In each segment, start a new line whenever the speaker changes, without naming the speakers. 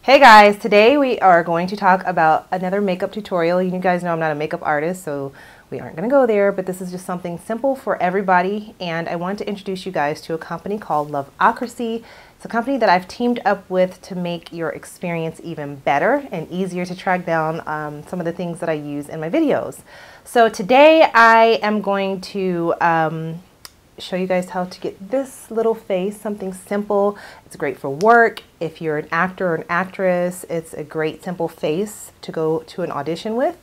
Hey guys, today we are going to talk about another makeup tutorial. You guys know I'm not a makeup artist, so we aren't going to go there, but this is just something simple for everybody, and I want to introduce you guys to a company called Duclottni-Harich. It's a company that I've teamed up with to make your experience even better and easier to track down some of the things that I use in my videos. So today I am going to show you guys how to get this little face, something simple. It's great for work. If you're an actor or an actress, it's a great simple face to go to an audition with.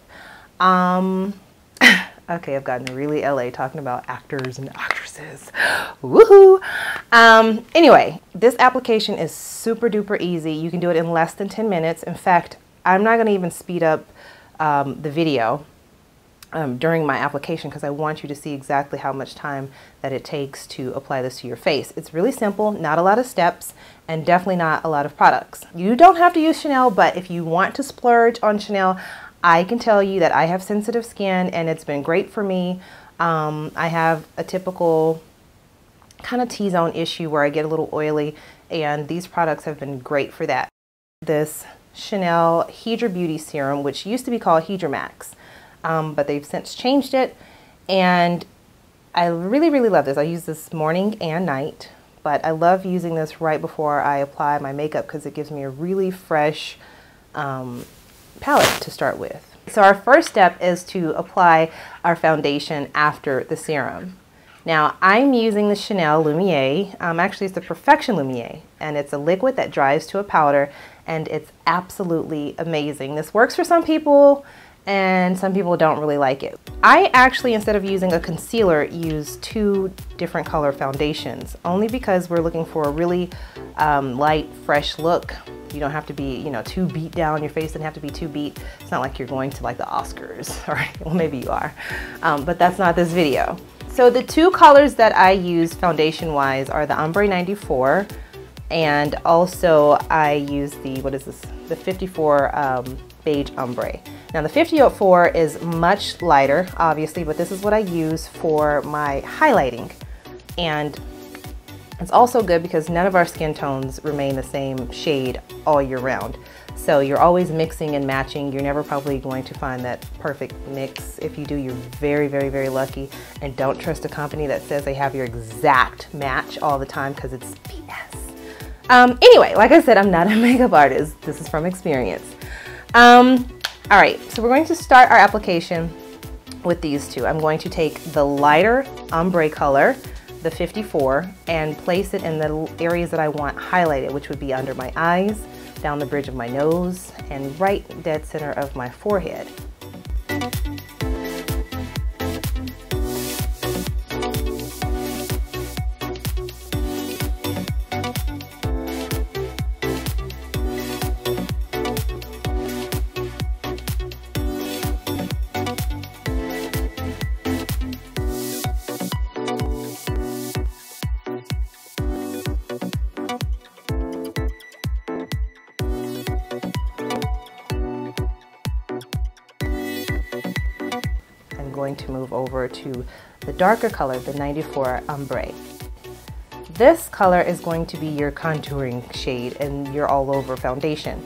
Okay, I've gotten really LA talking about actors and actresses. Woohoo! Anyway, this application is super duper easy. You can do it in less than 10 minutes. In fact, I'm not going to even speed up the video during my application because I want you to see exactly how much time that it takes to apply this to your face. It's really simple, not a lot of steps, and definitely not a lot of products. You don't have to use Chanel, but if you want to splurge on Chanel, I can tell you that I have sensitive skin and it's been great for me. I have a typical kind of T-zone issue where I get a little oily, and these products have been great for that. This Chanel Hydra Beauty Serum, which used to be called Hydra Max, but they've since changed it, and I really love this. I use this morning and night, but I love using this right before I apply my makeup because it gives me a really fresh palette to start with. So our first step is to apply our foundation after the serum. Now I'm using the Chanel Lumiere. Actually it's the Perfection Lumiere, and it's a liquid that dries to a powder, and it's absolutely amazing. This works for some people and some people don't really like it. I actually, instead of using a concealer, use two different color foundations, only because we're looking for a really light, fresh look. You don't have to be, you know, too beat down. Your face doesn't have to be too beat. It's not like you're going to like the Oscars, or well, maybe you are, but that's not this video. So the two colors that I use foundation-wise are the Ombre 94, and also I use the, what is this? The 54 Beige Ombre. Now the 54 is much lighter, obviously, but this is what I use for my highlighting. And it's also good because none of our skin tones remain the same shade all year round. So you're always mixing and matching. You're never probably going to find that perfect mix. If you do, you're very lucky. And don't trust a company that says they have your exact match all the time, because it's BS. Anyway, like I said, I'm not a makeup artist. This is from experience. All right, so we're going to start our application with these two. I'm going to take the lighter ombre color, the 54, and place it in the areas that I want highlighted, which would be under my eyes, down the bridge of my nose, and right dead center of my forehead. Going to move over to the darker color, the 94 Ombre. This color is going to be your contouring shade and your all over foundation.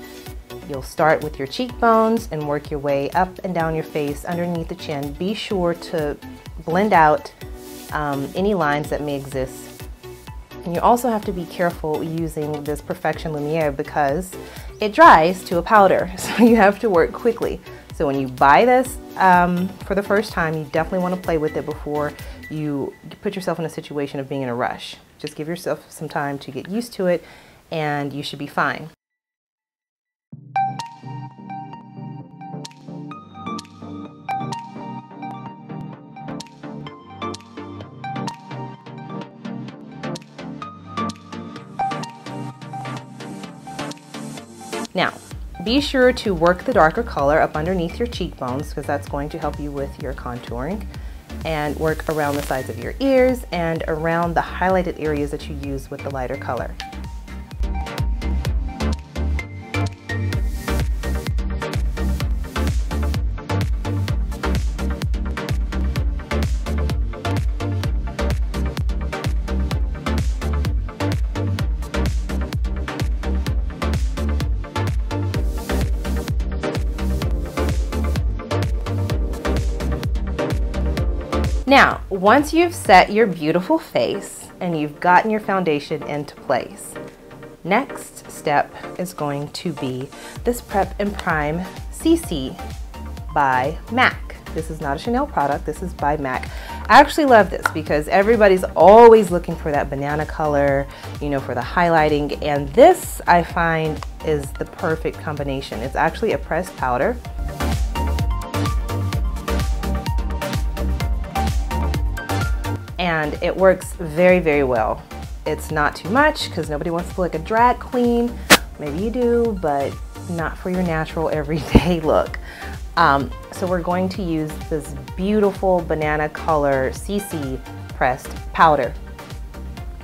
You'll start with your cheekbones and work your way up and down your face underneath the chin. Be sure to blend out any lines that may exist. And you also have to be careful using this Perfection Lumiere because it dries to a powder, so you have to work quickly. So when you buy this for the first time, you definitely want to play with it before you put yourself in a situation of being in a rush. Just give yourself some time to get used to it, and you should be fine. Now, be sure to work the darker color up underneath your cheekbones, because that's going to help you with your contouring, and work around the sides of your ears and around the highlighted areas that you use with the lighter color. Now, once you've set your beautiful face and you've gotten your foundation into place, next step is going to be this Prep and Prime CC by MAC. This is not a Chanel product, this is by MAC. I actually love this because everybody's always looking for that banana color, you know, for the highlighting, and this I find is the perfect combination. It's actually a pressed powder. And it works very, very well. It's not too much because nobody wants to look like a drag queen. Maybe you do, but not for your natural everyday look. So we're going to use this beautiful banana color CC pressed powder.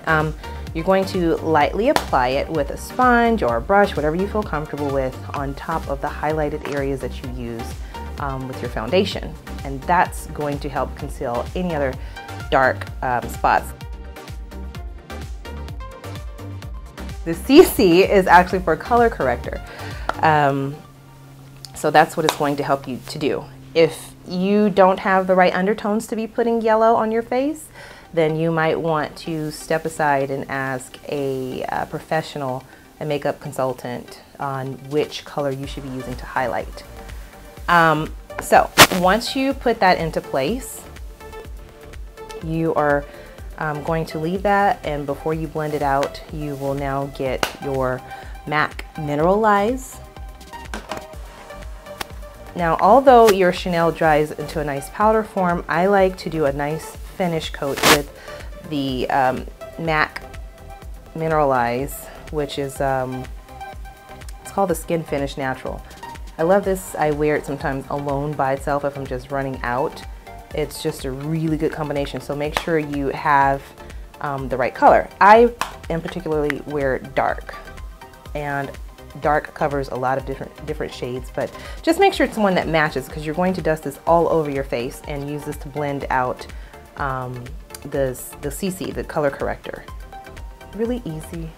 You're going to lightly apply it with a sponge or a brush, whatever you feel comfortable with, on top of the highlighted areas that you use with your foundation. And that's going to help conceal any other dark spots. The CC is actually for color corrector. So that's what it's going to help you to do. If you don't have the right undertones to be putting yellow on your face, then you might want to step aside and ask a professional, a makeup consultant, on which color you should be using to highlight. So once you put that into place, you are going to leave that, and before you blend it out, you will now get your MAC Mineralize. Now, although your Chanel dries into a nice powder form, I like to do a nice finish coat with the MAC Mineralize, which is it's called the Skin Finish Natural. I love this. I wear it sometimes alone by itself if I'm just running out. It's just a really good combination, so make sure you have the right color. I in particularly wear dark, and dark covers a lot of different shades, but just make sure it's one that matches, because you're going to dust this all over your face and use this to blend out the CC, the color corrector. Really easy.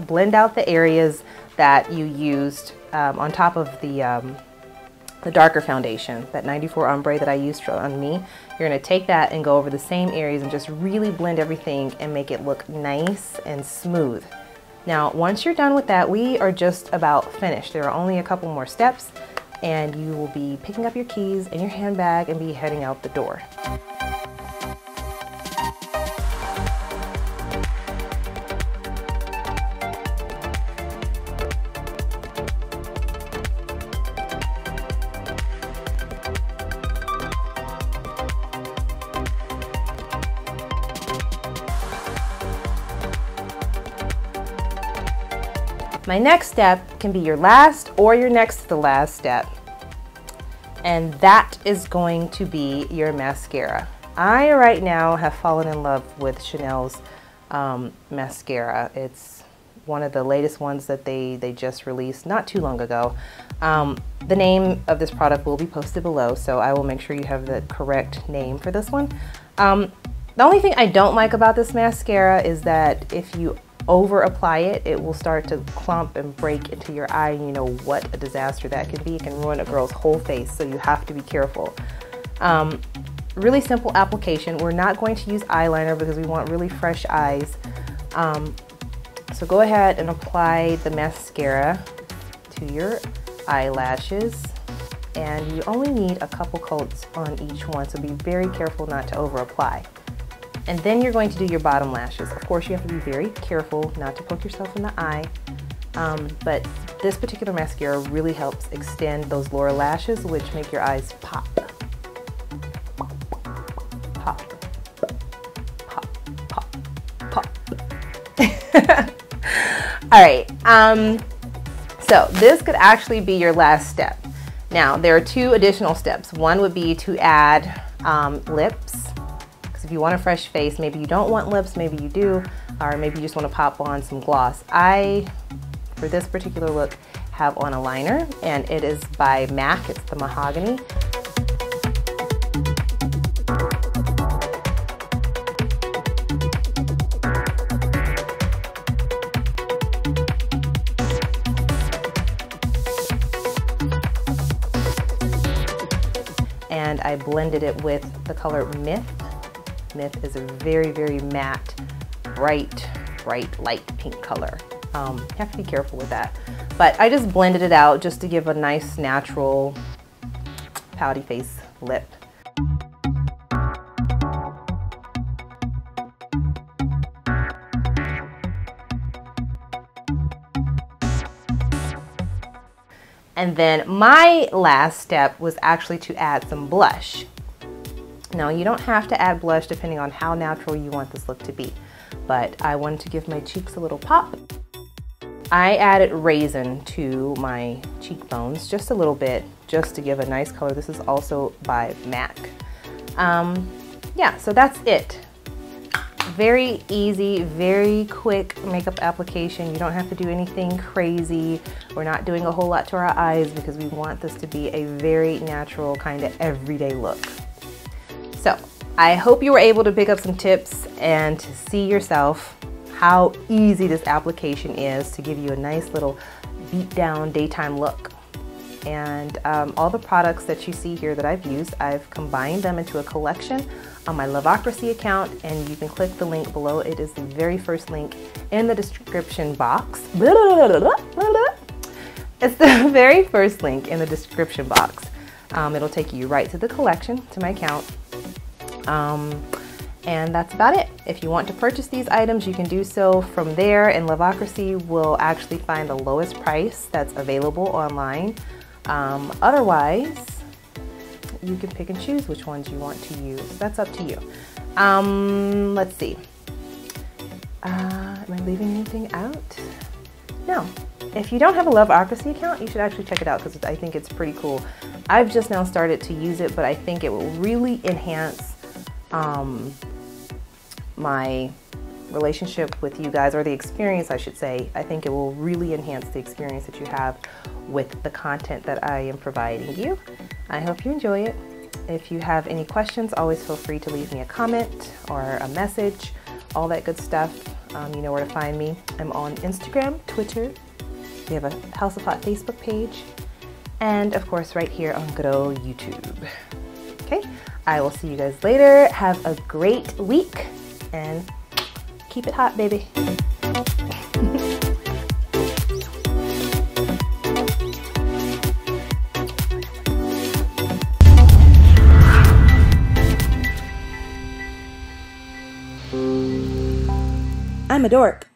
Blend out the areas that you used on top of the darker foundation, that 94 ombre that I used on me. You're going to take that and go over the same areas and just really blend everything and make it look nice and smooth. Now, once you're done with that, we are just about finished. There are only a couple more steps, and you will be picking up your keys and your handbag and be heading out the door. My next step can be your last or your next to the last step, and that is going to be your mascara. I right now have fallen in love with Chanel's mascara. It's one of the latest ones that they just released not too long ago. The name of this product will be posted below, so I will make sure you have the correct name for this one. The only thing I don't like about this mascara is that if you over apply it, it will start to clump and break into your eye, and you know what a disaster that can be. It can ruin a girl's whole face, so you have to be careful. Really simple application. We're not going to use eyeliner because we want really fresh eyes. So go ahead and apply the mascara to your eyelashes, and you only need a couple coats on each one, so be very careful not to over apply. And then you're going to do your bottom lashes. Of course, you have to be very careful not to poke yourself in the eye, but this particular mascara really helps extend those lower lashes, which make your eyes pop. Pop. Pop. Pop. Pop. All right, so this could actually be your last step. Now, there are two additional steps. One would be to add lips. If you want a fresh face, maybe you don't want lips, maybe you do, or maybe you just want to pop on some gloss. I, for this particular look, have on a liner, and it is by MAC. It's the Mahogany. and I blended it with the color Myth. Myth is a very, very matte, bright, light pink color. You have to be careful with that. But I just blended it out just to give a nice, natural, pouty face lip. And then my last step was actually to add some blush. Now, you don't have to add blush depending on how natural you want this look to be, but I wanted to give my cheeks a little pop. I added Raisin to my cheekbones just a little bit, just to give a nice color. This is also by MAC. Yeah, so that's it. Very easy, very quick makeup application. You don't have to do anything crazy. We're not doing a whole lot to our eyes because we want this to be a very natural kind of everyday look. So I hope you were able to pick up some tips and to see yourself how easy this application is to give you a nice little beat down daytime look. And all the products that you see here that I've used, I've combined them into a collection on my Loveocracy account, and you can click the link below. It is the very first link in the description box. It's the very first link in the description box. It'll take you right to the collection, to my account. And that's about it. If you want to purchase these items, you can do so from there, and Loveocracy will actually find the lowest price that's available online. Otherwise, you can pick and choose which ones you want to use. That's up to you. Let's see. Am I leaving anything out? No. If you don't have a Loveocracy account, you should actually check it out because I think it's pretty cool. I've just now started to use it, but I think it will really enhance my relationship with you guys, or the experience, I should say. I think it will really enhance the experience that you have with the content that I am providing you. I hope you enjoy it. If you have any questions, always feel free to leave me a comment or a message, all that good stuff. You know where to find me. I'm on Instagram, Twitter. We have a House of Hot Facebook page, and of course right here on good old YouTube. Okay, I will see you guys later. Have a great week and keep it hot, baby. I'm a dork.